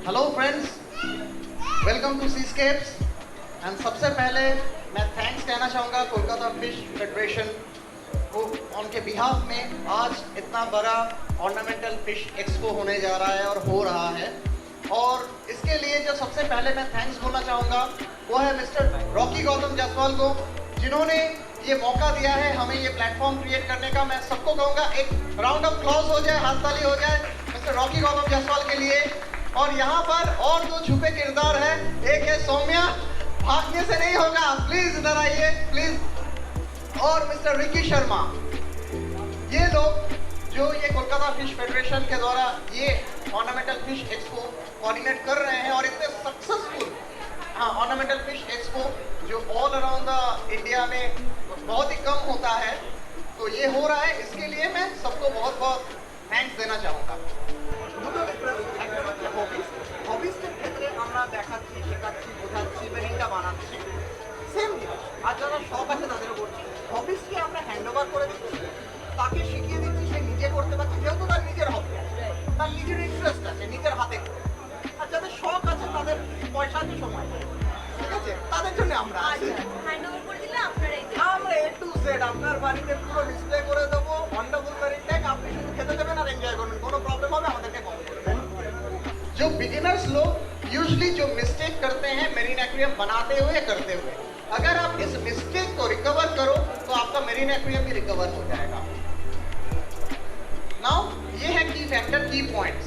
Hello friends, welcome to Seascapes. And सबसे पहले मैं थैंक्स कहना चाहूँगा कोलकाता फिश फेडरेशन को उनके बिहाफ में आज इतना बड़ा ऑर्नामेंटल फिश एक्सपो होने जा रहा है और हो रहा है। और इसके लिए जो सबसे पहले मैं थैंक्स बोलना चाहूँगा वो है मिस्टर रॉकी गौतम जायसवाल को, जिन्होंने ये मौका दिया है हमें ये प्लेटफॉर्म क्रिएट करने का। मैं सबको कहूँगा एक राउंड ऑफ क्लॉज हो जाए, हाथ ताली हो जाए मिस्टर रॉकी गौतम जायसवाल के लिए। और यहाँ पर और दो छुपे किरदार हैं, एक है सौम्या, भागने से नहीं होगा, प्लीज इधर आइए प्लीज, और मिस्टर रिकी शर्मा। ये लोग जो ये कोलकाता फिश फेडरेशन के द्वारा ये ऑर्नामेंटल फिश एक्सपो कोऑर्डिनेट कर रहे हैं और इतने सक्सेसफुल ऑर्नामेंटल फिश एक्सपो जो ऑल अराउंड द इंडिया में बहुत ही कम होता है, तो ये हो रहा है। इसके लिए मैं सबको बहुत बहुत थैंक्स देना चाहूँगा। হবিসের ক্ষেত্রে আমরা দেখাচ্ছি, শেখাচ্ছি, বোঝাচ্ছি, মেরিনটা বানাচ্ছি, সেম জিনিস। আর যারা শখ আছে তাদেরও করছি। হবিসকে আমরা হ্যান্ড ওভার করে দিচ্ছি, তাকে শিখিয়ে দিচ্ছি, সে নিজে করতে পারছে, যেহেতু তার নিজের হবি আছে, তার নিজের ইন্টারেস্ট আছে, নিজের হাতে করে। আর যাদের শখ আছে তাদের পয়সা আছে, সময় আছে, ঠিক আছে, তাদের জন্য আমরা আছি। হ্যান্ড ওভার করে দিলে আপনারা আমরা A to Z আপনার বাড়িতে পুরো ডিসপ্লে করে দেবো, ওয়ান্ডারফুল মেরিন ট্যাঙ্ক, আপনি শুধু খেতে দেবেন আর এনজয় করবেন। কোনো প্রবলেম হবে আমাদেরকে কল করবেন। जो बिगिनर्स लोग यूजुअली जो मिस्टेक करते हैं मेरीन एक्वेरियम बनाते हुए करते हुए, अगर आप इस मिस्टेक को रिकवर करो तो आपका मेरीन एक्वेरियम भी रिकवर हो जाएगा। नाउ ये है की फैक्टर, की पॉइंट्स।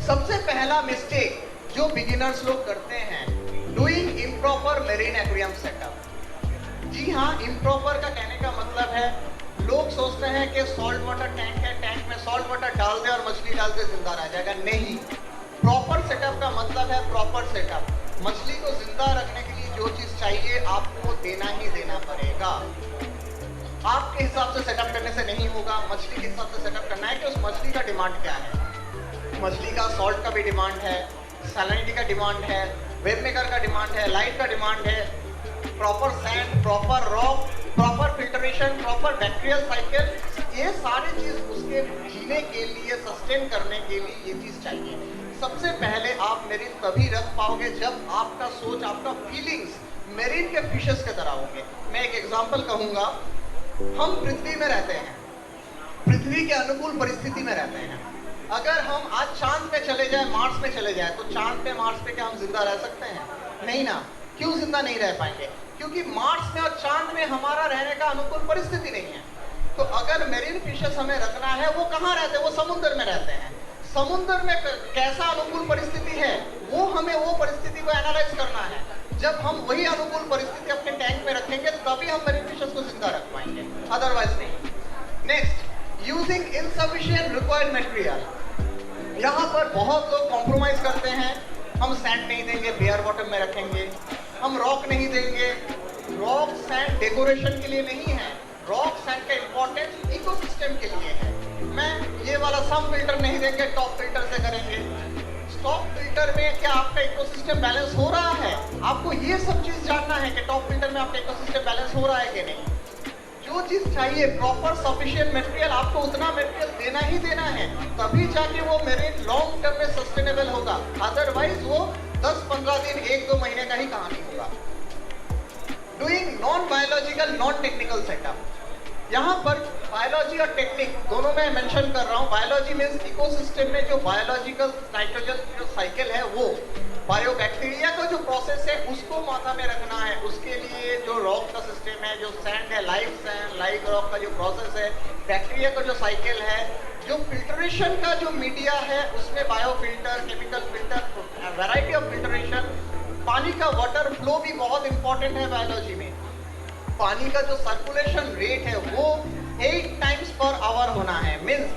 सबसे पहला मिस्टेक जो बिगिनर्स लोग करते हैं, doing improper marine aquarium setup. जी हाँ, इम्प्रॉपर का कहने का मतलब है लोग सोचते हैं कि सॉल्ट वाटर टैंक है, टैंक में सॉल्ट वाटर डाल दे और मछली डाल के जिंदा रह जाएगा। नहीं, प्रॉपर सेटअप का मतलब है प्रॉपर सेटअप। मछली को जिंदा रखने के लिए जो चीज चाहिए आपको देना ही देना पड़ेगा। आपके हिसाब से सेटअप करने से नहीं होगा, मछली के हिसाब से सेटअप करना है कि उस मछली का डिमांड क्या है। मछली का सॉल्ट का भी डिमांड है, सैलिनिटी का डिमांड है, वेब मेकर का डिमांड है, लाइट का डिमांड है, proper sand, proper rock, proper filtration, proper bacterial cycle, ये सारी चीज उसके जीने के लिए, सस्टेन करने के लिए ये चीज चाहिए। सबसे पहले आप मेरीन तभी रख पाओगे जब आपका सोच, आपका फीलिंग्स मेरीन के फिशेस की तरह होंगे। मैं एक एग्जांपल कहूंगा, हम पृथ्वी में रहते हैं, पृथ्वी के अनुकूल परिस्थिति में रहते हैं। अगर हम आज चांद पे चले जाए, मार्स पे चले जाए, तो चांद पे, मार्स पे क्या हम जिंदा रह सकते हैं? नहीं ना। क्यों जिंदा नहीं रह पाएंगे? क्योंकि मार्स में और चांद में हमारा रहने का अनुकूल परिस्थिति नहीं है। तो अगर मेरीन फिशेस हमें रखना है, वो कहाँ रहते हैं? वो समुद्र में रहते हैं। समुद्र में कैसा अनुकूल परिस्थिति है, वो हमें वो परिस्थिति को एनालाइज करना है। जब हम वही अनुकूल परिस्थिति अपने टैंक में रखेंगे तभी हम मेरीन फिशेस को जिंदा रख पाएंगे, अदरवाइज नहीं। Next, using insufficient required material. यहाँ पर बहुत लोग कॉम्प्रोमाइज करते हैं। हम सैंड नहीं देंगे, बेयर बॉटम में रखेंगे। हम रॉक नहीं देंगे। रॉक सैंड डेकोरेशन के लिए नहीं है, रॉक सैंड का इंपॉर्टेंस इकोसिस्टम के लिए है। मैं ये वाला सम फिल्टर नहीं देंगे, टॉप फिल्टर से करेंगे। टॉप फिल्टर में क्या आपका इकोसिस्टम बैलेंस हो रहा है? आपको ये सब चीज जानना है कि टॉप फिल्टर में आपका इकोसिस्टम बैलेंस हो रहा है कि नहीं। जो चीज चाहिए प्रॉपर सफिशिएंट मटेरियल, आपको उतना मटेरियल देना ही देना है, तभी जाके वो मेरीन लॉन्ग टर्म में सस्टेनेबल होगा। अदरवाइज वो 10-15 दिन, 1-2 महीने का ही कहानी होगा। Doing non biological, non technical setup. यहाँ पर बायोलॉजी और टेक्निक दोनों में मेंशन कर रहा हूँ। बायोलॉजी मीन्स इकोसिस्टम में जो बायोलॉजिकल नाइट्रोजन जो साइकिल है, वो बायोबैक्टीरिया का जो प्रोसेस है उसको माथा में रखना है। उसके लिए जो रॉक का सिस्टम है, जो सैंड है, लाइव सैंड, लाइव रॉक का जो प्रोसेस है, बैक्टीरिया का जो साइकिल है, जो फिल्ट्रेशन का जो मीडिया है उसमें bio filter, chemical filter, variety of filtration. पानी का वाटर फ्लो भी बहुत इंपॉर्टेंट है बायोलॉजी में। पानी का जो सर्कुलेशन रेट है वो 8 टाइम्स पर आवर होना है। मीन्स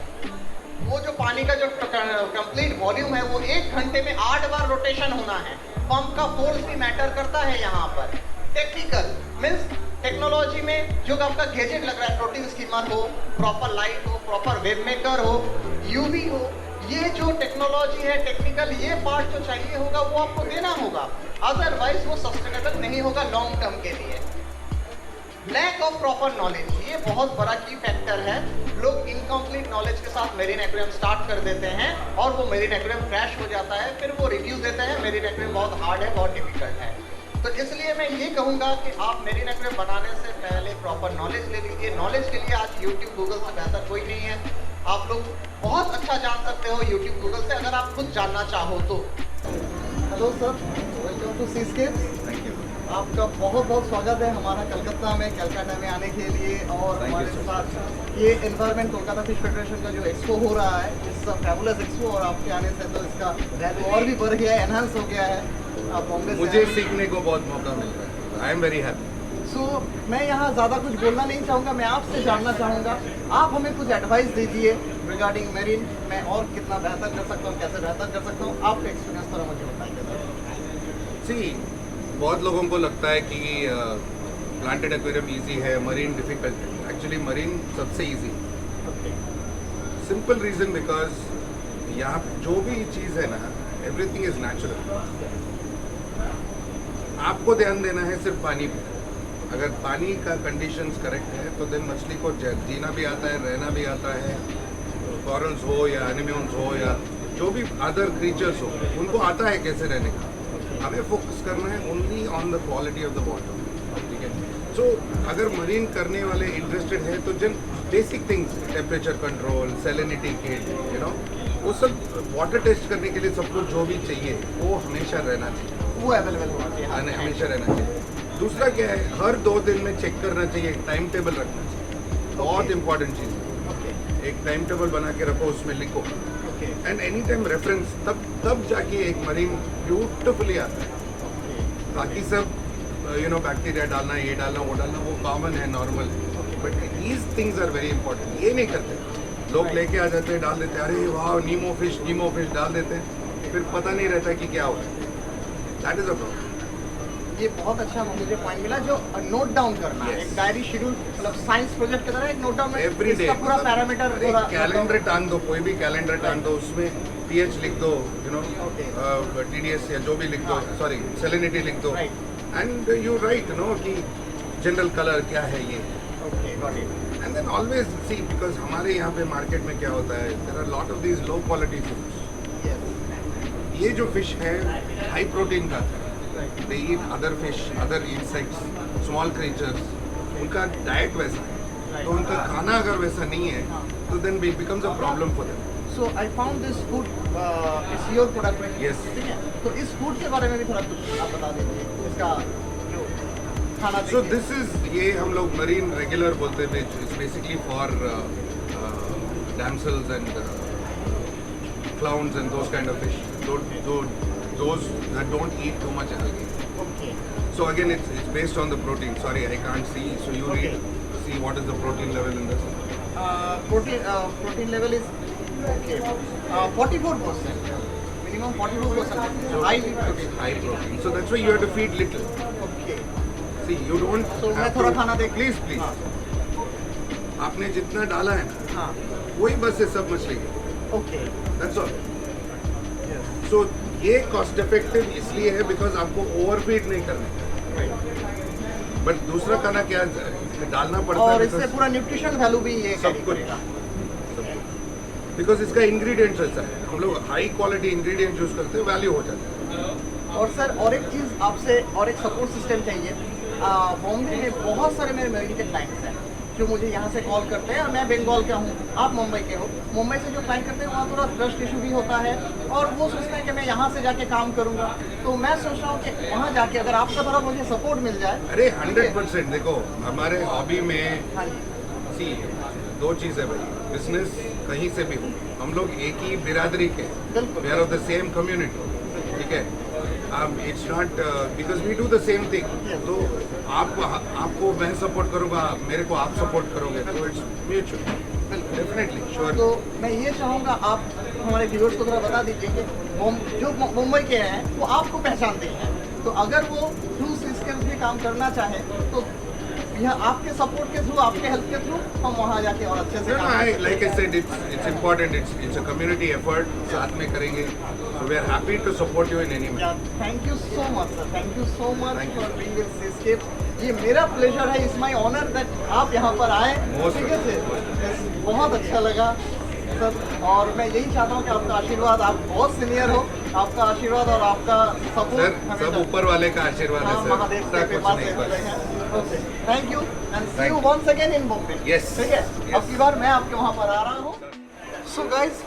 वो जो पानी का जो कंप्लीट वॉल्यूम है वो 1 घंटे में 8 बार रोटेशन होना है। पंप का फोर्स भी मैटर करता है यहाँ पर। टेक्निकल मीन्स टेक्नोलॉजी में जो आपका गैजेट लग रहा है, प्रोटीन स्कीमर हो, प्रॉपर लाइट हो, प्रॉपर वेब मेकर हो, यूवी हो, ये जो टेक्नोलॉजी है, टेक्निकल ये पार्ट जो चाहिए होगा वो आपको देना होगा। अदरवाइज वो सस्टेनेबल नहीं होगा लॉन्ग टर्म के लिए। लैक ऑफ प्रॉपर नॉलेज, ये बहुत बड़ा की फैक्टर है। लोग इनकम्प्लीट नॉलेज के साथ मेरीन एक्वेरियम स्टार्ट कर देते हैं और वो मेरीन एक्वेरियम क्रैश हो जाता है, फिर वो रिव्यू देते हैं मेरीन एक्वेरियम बहुत हार्ड है, बहुत डिफिकल्ट है। तो इसलिए मैं ये कहूँगा कि आप मेरीन एक्वेरियम बनाने से पहले प्रॉपर नॉलेज ले लीजिए। नॉलेज के लिए आज यूट्यूब गूगल से बेहतर कोई नहीं है। आप लोग बहुत अच्छा जान सकते हो यूट्यूब गूगल से, अगर आप खुद जानना चाहो तो। Hello sir, welcome to Seascapes. Thank you. आपका बहुत बहुत स्वागत है हमारा कलकत्ता में, कलकत्ता में आने के लिए। और Thank you हमारे so साथ ये एनवायरमेंट कोलकाता फिश फेडरेशन का जो एक्सपो हो रहा है, इट्स अ फैबुलस एक्सपो, और आपके आने से तो इसका वैल्यू और भी बढ़ गया है, एनहांस हो गया है। आप बॉम्बे से मुझे आए। सीखने को बहुत मौका मिल रहा है। I am very happy. So मैं यहाँ ज़्यादा कुछ बोलना नहीं चाहूँगा, मैं आपसे जानना चाहूँगा, आप हमें कुछ एडवाइस दीजिए रिगार्डिंग मेरीन। मैं और कितना बेहतर कर सकता हूँ, कैसे बेहतर कर सकता हूँ, आपका एक्सपीरियंस थोड़ा मुझे बताइए सर। सी, बहुत लोगों को लगता है कि प्लांटेड एक्वेरियम इजी है, मरीन डिफिकल्ट है। एक्चुअली मरीन सबसे इजी। सिंपल रीजन बिकॉज यहाँ पे जो भी चीज़ है ना, एवरीथिंग इज नेचुरल। आपको ध्यान देना है सिर्फ पानी पे। अगर पानी का कंडीशंस करेक्ट है तो देन मछली को जीना भी आता है, रहना भी आता है। कॉरल्स हो या एनिमोन्स हो या जो भी अदर क्रीचर्स हो, उनको आता है कैसे रहने का। हमें फोकस करना है only on the quality of the water, ठीक है। सो अगर मरीन करने वाले इंटरेस्टेड है तो जन basic things, temperature control, salinity kit, you know, वो सब वाटर टेस्ट करने के लिए सबको जो भी चाहिए वो हमेशा रहना चाहिए, वो अवेलेबल होना चाहिए। हाँ, हमेशा रहना चाहिए। दूसरा क्या है, हर 2 दिन में चेक करना चाहिए, टाइम टेबल रखना चाहिए। बहुत इंपॉर्टेंट चीज़ है। ओके एक टाइम टेबल बना के रखो, उसमें लिखो, okay and any time reference, तब जाके एक मरीन ब्यूटिफुली आता है। बाकी सब यू नो बैक्टीरिया डालना, ये डालना, वो डालना, वो कॉमन है, नॉर्मल है। But these things are very important. ये नहीं करते लोग, लेके आ जाते हैं, डाल देते हैं, अरे वाह नीमो फिश डाल देते हैं, फिर पता नहीं रहता कि क्या हो रहा है। That is a problem. ये बहुत अच्छा मुझे पॉइंट मिला, जो नोट डाउन करना है, Yes. एक डायरी शेड्यूल, मतलब साइंस प्रोजेक्ट की तरह एक नोट डाउन एवरी डे पूरा पैरामीटर पूरा कैलेंडर टांग दो, कोई भी कैलेंडर टांग दो, उसमें पीएच लिख दो, यू नो, Okay. टीडीएस या जो भी लिख दो, हाँ. सॉरी सैलिनिटी लिख दो, Right. And you right no कि जनरल कलर क्या है ये। Okay got it. And then always see, because हमारे यहाँ पे मार्केट में क्या होता है, there are lot of these low quality foods. Yes ये जो फिश है हाई प्रोटीन का है, right they eat other fish, other insects, small creatures, उनका डाइट वैसा है, तो उनका खाना अगर वैसा नहीं है तो then becomes a problem for them. So I found this food is your product. Yes. ठीक है, तो इस फूड के बारे में भी थोड़ा कुछ आप बता दीजिए, इसका जो खाना सो देखिए। दिस इज, ये हम लोग मरीन रेगुलर बोलते हैं, it's basically for damsels and clowns and those kind of fish, those that don't eat too much algae. Okay So again, it's based on the protein. Sorry, I can't see. So you Okay. read, see what is the protein level in this. Protein level is okay 44%, minimum 44% high protein. High protein. So that's why you have to feed little. Okay See, you don't. So, मैं have थोड़ा to- खाना देख- Please, please. हाँ। आपने जितना डाला है ना, हाँ वही बस है सब मछली। Okay That's all. So ये कॉस्ट इफेक्टिव इसलिए है बिकॉज आपको ओवरफीड नहीं करने का। बट दूसरा खाना क्या है, डालना पड़ता और है इससे पूरा न्यूट्रिशन वैल्यू भी ये सब carry कुछ करेगा। बिकॉज इसका इंग्रेडिएंट्स ऐसा है, हम लोग हाई क्वालिटी इंग्रेडिएंट यूज करते हैं, वैल्यू हो जाता है। और सर और एक चीज़ आपसे, और एक सपोर्ट सिस्टम चाहिए। बॉम्बे में बहुत सारे मेरे मेरिन के क्लाइंट्स हैं जो मुझे यहाँ से कॉल करते हैं, और मैं बंगाल का हूँ, आप मुंबई के हो। मुंबई से जो क्लाइंट करते हैं वहाँ थोड़ा ट्रस्ट इशू भी होता है, और वो सोचते हैं कि मैं यहाँ से जाके काम करूँगा। तो मैं सोच रहा हूँ कि वहाँ जाके अगर आपका थोड़ा मुझे सपोर्ट मिल जाए। अरे 100%। देखो हमारे हॉबी में हाँ जी सी 2 चीज़ है भाई, बिजनेस कहीं से भी हो, हम लोग एक ही बिरादरी के, बिल्कुल। We are of the same community, ठीक है। It's not because we do the same thing. तो आपको मैं सपोर्ट करूँगा, मेरे को आप सपोर्ट करोगे, तो इट्स म्यूचुअल, डेफिनेटली, श्योर। तो मैं ये चाहूँगा आप हमारे व्यूअर्स को थोड़ा बता दीजिए कि जो मुंबई के हैं वो आपको पहचानते हैं, तो अगर वो थ्रू सिस्टम्स में काम करना चाहे तो यह आपके सपोर्ट के थ्रू, आपके हेल्प के थ्रू हम वहाँ जाके और अच्छे से काम कर like I said, it's important, it's a community effort, साथ में करेंगे। So we are happy to support you in any way. Yeah, thank you so much, sir. Thank you so much Thank for you. being with Seascape. ये मेरा pleasure है, it's my honour that आप यहाँ पर आए। Most ठीक है sir, Yes, बहुत अच्छा लगा सर। और मैं यही चाहता हूँ कि आपका आशीर्वाद, आप बहुत सीनियर हो, आपका आशीर्वाद और आपका सर सपोर्ट सब ऊपर वाले का आशीर्वाद है हाँ, सर, महादेव ऐसा के कुछ पास नहीं बस। Okay, thank you and see Thank you you. Once again in Bombay. Yes. ठीक है, Yes. अब की बार मैं आपके वहाँ पर आ रहा हूँ। सो गाइज,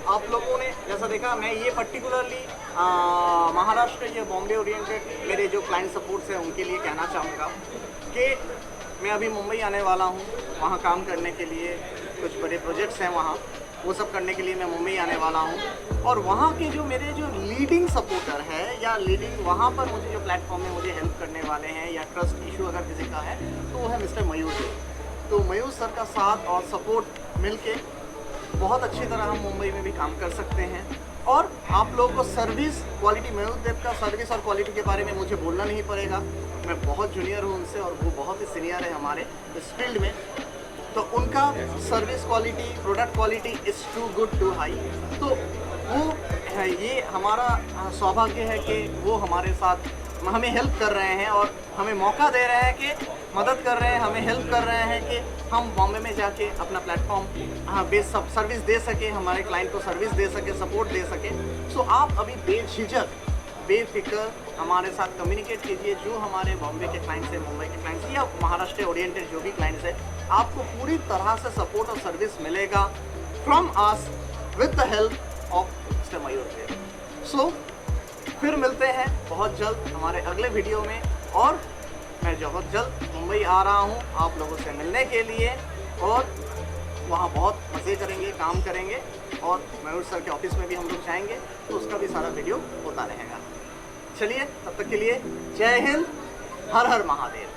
आप लोगों ने जैसा देखा, मैं ये पर्टिकुलरली महाराष्ट्र या बॉम्बे ओरिएंटेड मेरे जो क्लाइंट सपोर्ट्स हैं उनके लिए कहना चाहूँगा कि मैं अभी मुंबई आने वाला हूँ वहाँ काम करने के लिए। कुछ बड़े प्रोजेक्ट्स हैं वहाँ, वो सब करने के लिए मैं मुंबई आने वाला हूँ। और वहाँ के जो मेरे जो लीडिंग सपोर्टर है या लीडिंग वहाँ पर मुझे जो प्लेटफॉर्म में मुझे हेल्प करने वाले हैं या ट्रस्ट इशू अगर किसी का है तो वो है मिस्टर मयूर जी। तो मयूर सर का साथ और सपोर्ट मिलके बहुत अच्छी तरह हम मुंबई में भी काम कर सकते हैं। और आप लोगों को सर्विस क्वालिटी, मयूर देव का सर्विस और क्वालिटी के बारे में मुझे बोलना नहीं पड़ेगा, मैं बहुत जूनियर हूँ उनसे और वो बहुत ही सीनियर है हमारे इस फील्ड में। तो उनका service quality, product quality is too good too high. तो वो है, ये हमारा सौभाग्य है कि वो हमारे साथ हमें हेल्प कर रहे हैं और हमें मौका दे रहे हैं कि मदद कर रहे हैं, हमें हेल्प कर रहे हैं कि हम बॉम्बे में जाके अपना प्लेटफॉर्म बेस सर्विस दे सके, हमारे क्लाइंट को सर्विस दे सके, सपोर्ट दे सके। सो आप अभी बेझिझक, बेफिक्र हमारे साथ कम्युनिकेट कीजिए। जो हमारे बॉम्बे के क्लाइंट्स हैं, मुंबई के क्लाइंट्स या महाराष्ट्र ओरिएंटेड जो भी क्लाइंट्स हैं, आपको पूरी तरह से सपोर्ट और सर्विस मिलेगा from us with the help of mister Mayur Dev. So फिर मिलते हैं बहुत जल्द हमारे अगले वीडियो में। और मैं बहुत जल्द मुंबई आ रहा हूँ आप लोगों से मिलने के लिए और वहाँ बहुत मज़े करेंगे, काम करेंगे और मयूर सर के ऑफिस में भी हम लोग जाएंगे, तो उसका भी सारा वीडियो होता रहेगा। चलिए, तब तक के लिए जय हिंद, हर हर महादेव।